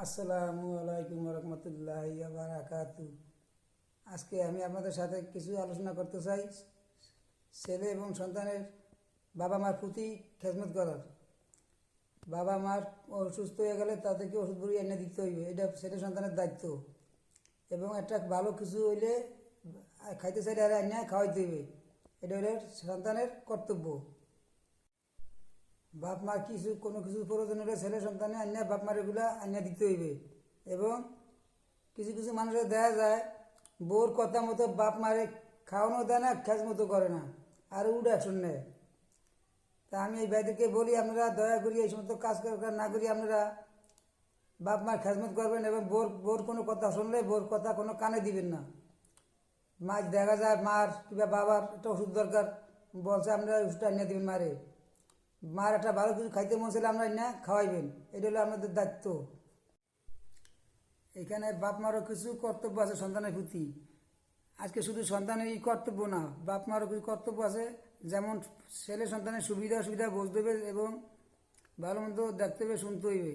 আসসালামু আলাইকুম রহমতুল্লাহি বারাকাতু। আজকে আমি আপনাদের সাথে কিছু আলোচনা করতে চাই ছেলে এবং সন্তানের বাবা মার প্রতি খেদমত করার। বাবা মার অসুস্থ হয়ে গেলে তাদেরকে ওষুধ বড়ি এনে দিতে হইবে, এটা ছেলে সন্তানের দায়িত্ব। এবং একটা ভালো কিছু হইলে খাইতে চাইলে আর এনে খাওয়াইতে হইবে, এটা হইলে সন্তানের কর্তব্য। বাপ মার কোনো কিছু প্রয়োজন হলে ছেলে সন্তানে আনিয়া বাপ মার এগুলা আনিয়া দিতে হইবে। এবং কিছু কিছু মানুষের দেখা যায় বউর কথা মতো বাপ মারে খাওয়ানো দেয় না, খেজ মতো করে না, আর উড অ্যাকশন নেয়। তা আমি এই ভাইদেরকে বলি, আপনারা দয়া করি এই সমস্ত কাজ না করি আপনারা বাপ মার খেজমত করবেন এবং বোর কোনো কথা শুনলে বোর কথা কোনো কানে দিবেন না। মাছ দেখা যায় মার কিংবা বাবার একটা ওষুধ দরকার, বলছে আপনারা ওষুধটা আনিয়ে দিবেন মারে। মার একটা ভালো কিছু খাইতে মন চাইলে আপনারা না খাওয়াইবেন, এটা হলো আপনাদের দায়িত্ব। এখানে বাপ মারও কিছু কর্তব্য আছে সন্তানের প্রতি। আজকে শুধু সন্তানেরই কর্তব্য না, বাপ মারও কিছু কর্তব্য আছে। যেমন ছেলে সন্তানের সুবিধা অসুবিধা বুঝতে হবে এবং ভালো মন্দ দেখতে হবে, শুনতে হইবে।